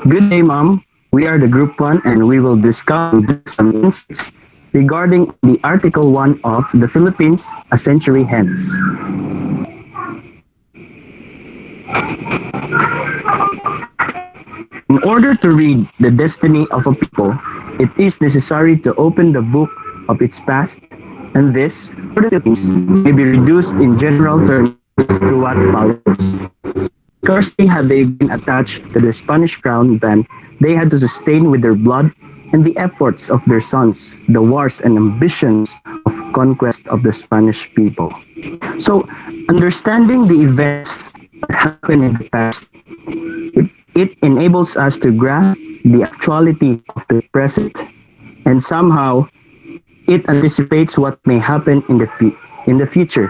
Good day, Mom. We are the Group 1 and we will discuss and give some insights regarding the Article 1 of the Philippines, a century hence. In order to read the destiny of a people, it is necessary to open the book of its past, and this, for the Philippines, may be reduced in general terms to what follows. Scarcely had they been attached to the Spanish crown than they had to sustain with their blood and the efforts of their sons the wars and ambitions of conquest of the Spanish people. So, understanding the events that happened in the past, it enables us to grasp the actuality of the present, and somehow it anticipates what may happen in the future.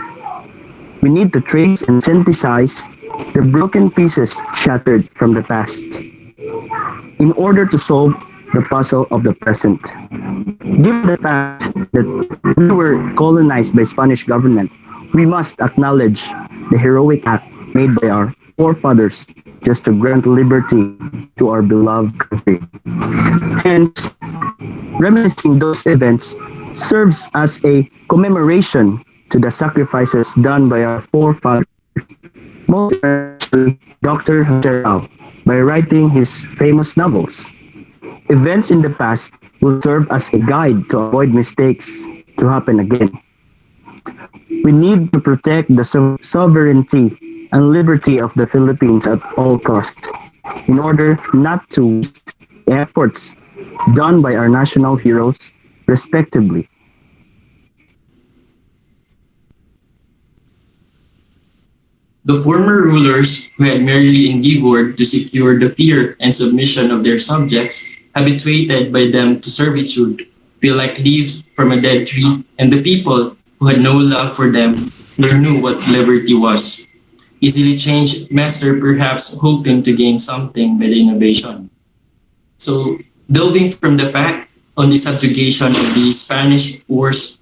We need to trace and synthesize the broken pieces shattered from the past in order to solve the puzzle of the present. Given the fact that we were colonized by Spanish government, we must acknowledge the heroic act made by our forefathers just to grant liberty to our beloved country. Hence, reminiscing those events serves as a commemoration to the sacrifices done by our forefathers, most especially Dr. Husserl, by writing his famous novels. Events in the past will serve as a guide to avoid mistakes to happen again. We need to protect the sovereignty and liberty of the Philippines at all costs in order not to waste efforts done by our national heroes, respectively. The former rulers, who had merely endeavored to secure the fear and submission of their subjects, habituated by them to servitude, feel like leaves from a dead tree, and the people, who had no love for them, nor knew what liberty was, easily changed master, perhaps hoping to gain something by the innovation. So, delving from the fact on the subjugation of the Spanish force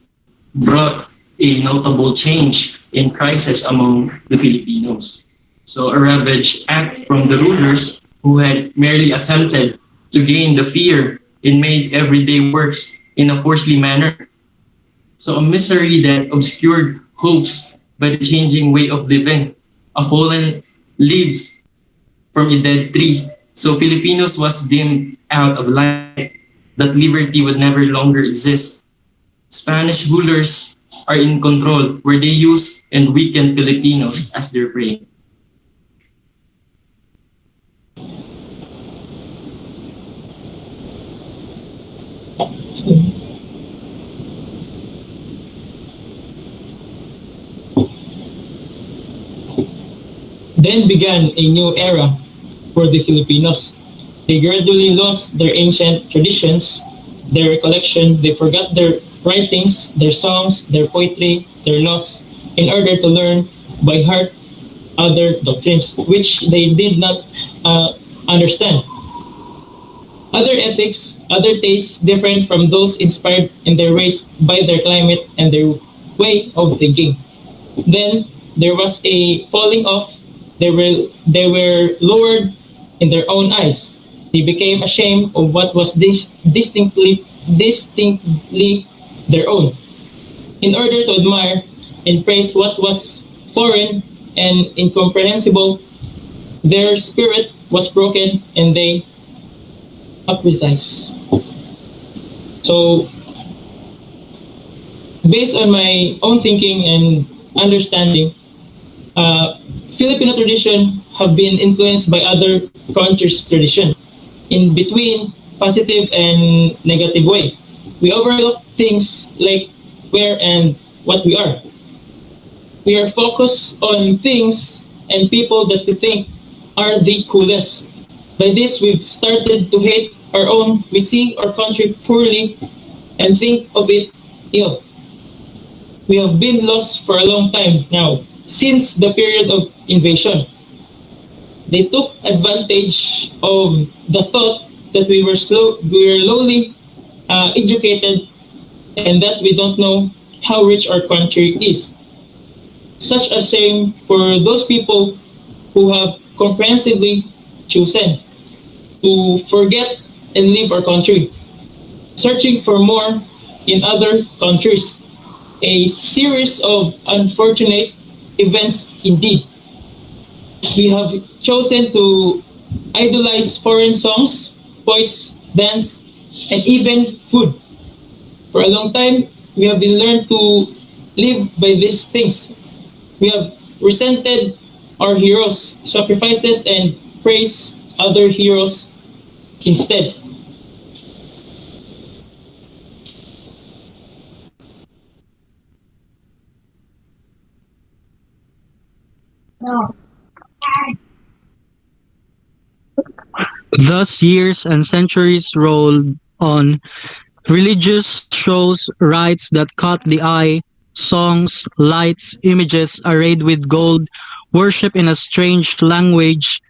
brought a notable change in crisis among the Filipinos. So, a ravaged act from the rulers who had merely attempted to gain the fear and made everyday works in a forceful manner. So, a misery that obscured hopes by the changing way of living. A fallen leaves from a dead tree. So Filipinos was dimmed out of light, that liberty would never longer exist. Spanish rulers are in control where they use and weaken Filipinos as their prey. Then began a new era for the Filipinos. They gradually lost their ancient traditions, their recollection, they forgot their writings, their songs, their poetry, their laws, in order to learn by heart other doctrines, which they did not understand. Other ethics, other tastes different from those inspired in their race by their climate and their way of thinking. Then there was a falling off. They were lowered in their own eyes. They became ashamed of what was distinctly their own. In order to admire and praise what was foreign and incomprehensible, their spirit was broken and they uprised. So, based on my own thinking and understanding, Filipino tradition have been influenced by other countries' tradition in between positive and negative way. We overlook things like where and what we are. We are focused on things and people that we think are the coolest. By this, we've started to hate our own. We see our country poorly and think of it ill. We have been lost for a long time now, since the period of invasion. They took advantage of the thought that we were lowly educated, and that we don't know how rich our country is. Such a same for those people who have comprehensively chosen. to forget and leave our country, searching for more in other countries. A series of unfortunate events indeed. We have chosen to idolize foreign songs, poets, dance, and even food. For a long time, we have been learned to live by these things. We have resented our heroes' sacrifices and praise other heroes instead. Thus, years and centuries rolled on. Religious shows, rites that caught the eye, songs, lights, images arrayed with gold, worship in a strange language,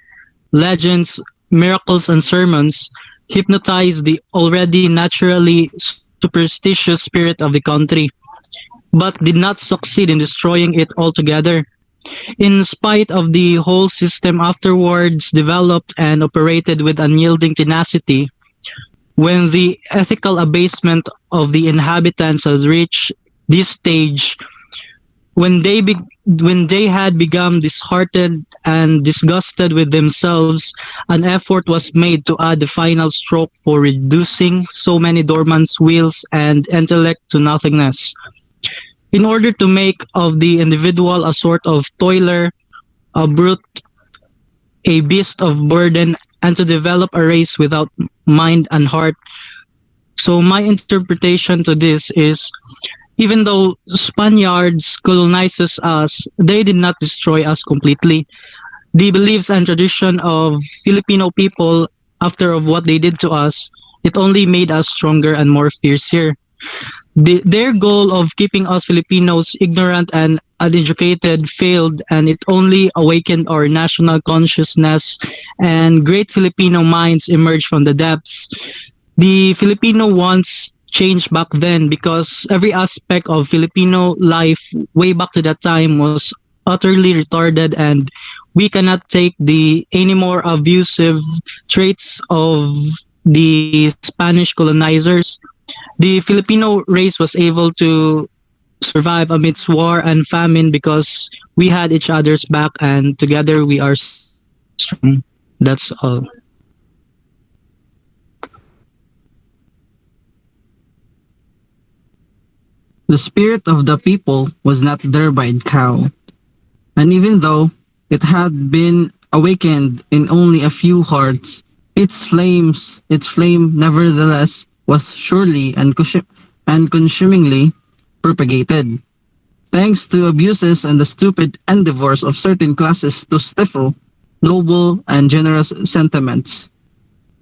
legends, miracles, and sermons hypnotized the already naturally superstitious spirit of the country, but did not succeed in destroying it altogether. In spite of the whole system afterwards developed and operated with unyielding tenacity, when the ethical abasement of the inhabitants has reached this stage, when they had become disheartened and disgusted with themselves, an effort was made to add the final stroke for reducing so many dormant wills and intellect to nothingness. In order to make of the individual a sort of toiler, a brute, a beast of burden, and to develop a race without mind and heart. So my interpretation to this is, even though Spaniards colonizes us, they did not destroy us completely. The beliefs and tradition of Filipino people, after of what they did to us, it only made us stronger and more fiercer. Their goal of keeping us Filipinos ignorant and uneducated failed, and it only awakened our national consciousness, and great Filipino minds emerged from the depths. The Filipino wants changed back then because every aspect of Filipino life way back to that time was utterly retarded, and we cannot take the any more abusive traits of the Spanish colonizers. The Filipino race was able to survive amidst war and famine because we had each other's back, and together we are strong. That's all. The spirit of the people was not thereby cowed, and even though it had been awakened in only a few hearts, its flame nevertheless was surely and consumingly propagated, thanks to abuses and the stupid endeavors of certain classes to stifle noble and generous sentiments.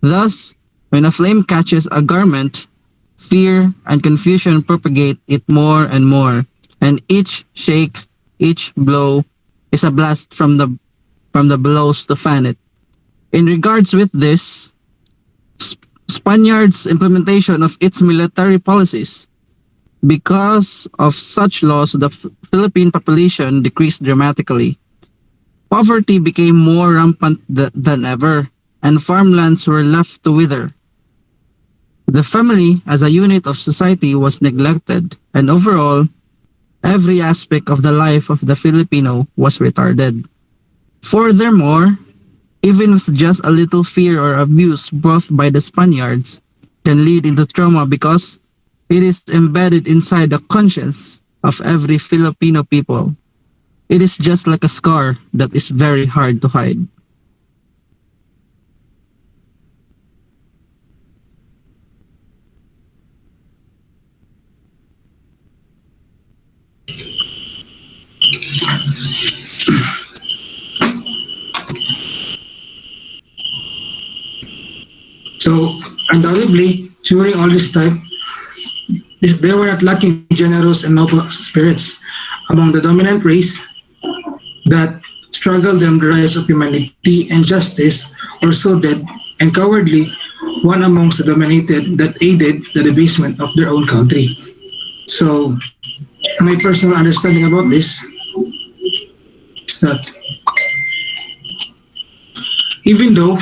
Thus, when a flame catches a garment, fear and confusion propagate it more and more, and each shake, each blow is a blast from the blows to fan it. In regards with this, Spaniards' implementation of its military policies. Because of such laws, the Philippine population decreased dramatically. Poverty became more rampant than ever, and farmlands were left to wither. The family as a unit of society was neglected, and overall, every aspect of the life of the Filipino was retarded. Furthermore, even with just a little fear or abuse brought by the Spaniards, can lead into trauma because it is embedded inside the conscience of every Filipino people. It is just like a scar that is very hard to hide. So, undoubtedly, during all this time, they were not lacking generous and noble spirits among the dominant race that struggled on the rise of humanity and justice, or so dead and cowardly one amongst the dominated that aided the debasement of their own country. So, my personal understanding about this is that even though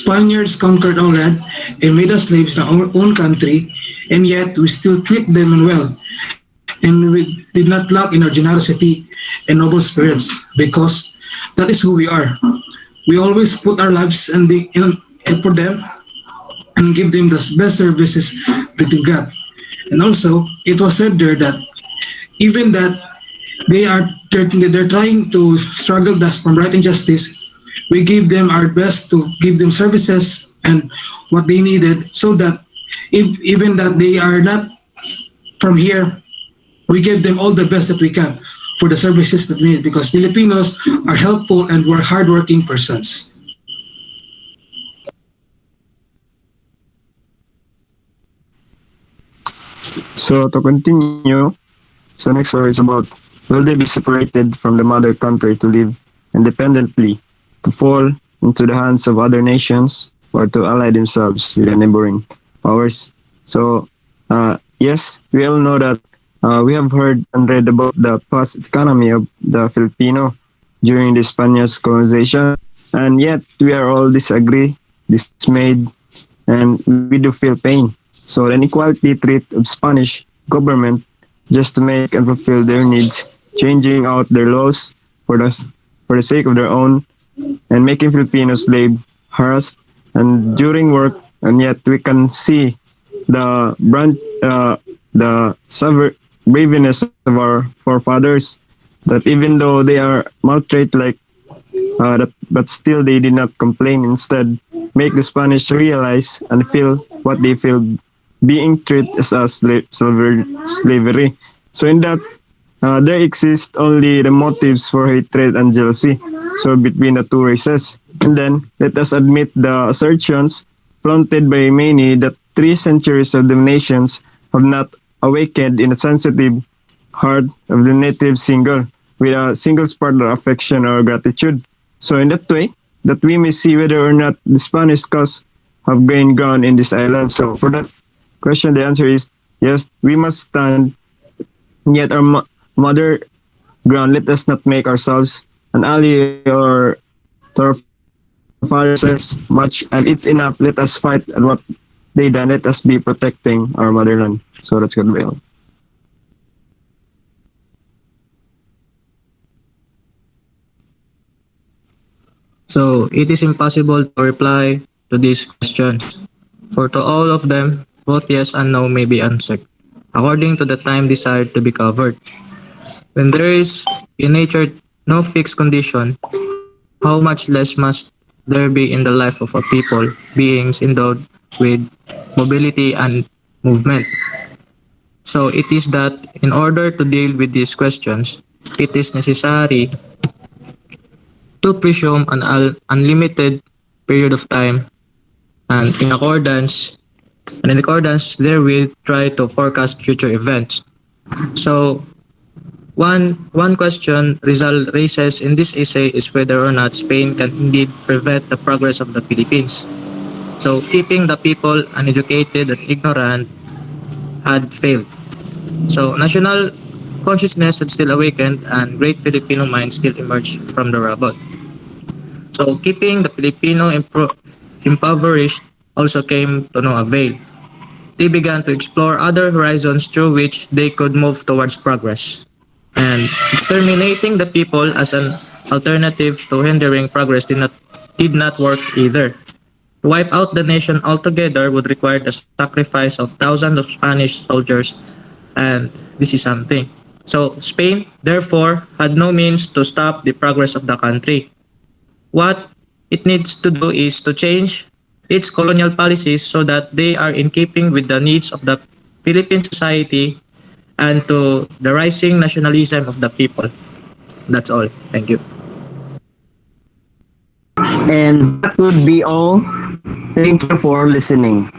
Spaniards conquered our land and made us slaves in our own country, and yet we still treat them well. And we did not lack in our generosity and noble spirits because that is who we are. We always put our lives in for them and give them the best services that we got. And also, it was said there that even that they're trying to struggle us from right and justice, we give them our best to give them services and what they needed so that if, even that they are not from here, we give them all the best that we can for the services that we need because Filipinos are helpful and we're hardworking persons. So to continue, so next one is about will they be separated from the mother country to live independently, to fall into the hands of other nations, or to ally themselves with the neighboring powers? So yes, we all know that we have heard and read about the past economy of the Filipino during the Spanish colonization, and yet we are all disagree, dismayed, and we do feel pain. So the inequality treat of Spanish government just to make and fulfill their needs, changing out their laws for the sake of their own, and making Filipinos slave, harassed, and during work, and yet we can see the braveness of our forefathers, that even though they are maltreated like but still they did not complain. Instead, make the Spanish realize and feel what they feel being treated as a slavery. So in that, there exist only the motives for hatred and jealousy, so between the two races. And then, let us admit the assertions flaunted by many that 3 centuries of the nations have not awakened in a sensitive heart of the native single, with a single spark of affection or gratitude. So in that way, that we may see whether or not the Spanish cause have gained ground in this island. So for that question, the answer is yes, we must stand. Yet our mother ground, let us not make ourselves an ally or to our fathers much, and it's enough. Let us fight at what they done. Let us be protecting our motherland. So that's good, Will. So it is impossible to reply to these questions, for to all of them, both yes and no may be answered, according to the time desired to be covered. When there is in nature no fixed condition, how much less must there be in the life of a people, beings endowed with mobility and movement? So it is that in order to deal with these questions, it is necessary to presume an unlimited period of time, and in accordance therewith try to forecast future events. So one question Rizal raises in this essay is whether or not Spain can indeed prevent the progress of the Philippines. So keeping the people uneducated and ignorant had failed. So national consciousness had still awakened and great Filipino minds still emerged from the rubble. So keeping the Filipino impoverished also came to no avail. They began to explore other horizons through which they could move towards progress. And exterminating the people as an alternative to hindering progress did not work either. To wipe out the nation altogether would require the sacrifice of thousands of Spanish soldiers, and this is something. So Spain, therefore, had no means to stop the progress of the country. What it needs to do is to change its colonial policies so that they are in keeping with the needs of the Philippine society and to the rising nationalism of the people. That's all. Thank you. And that would be all. Thank you for listening.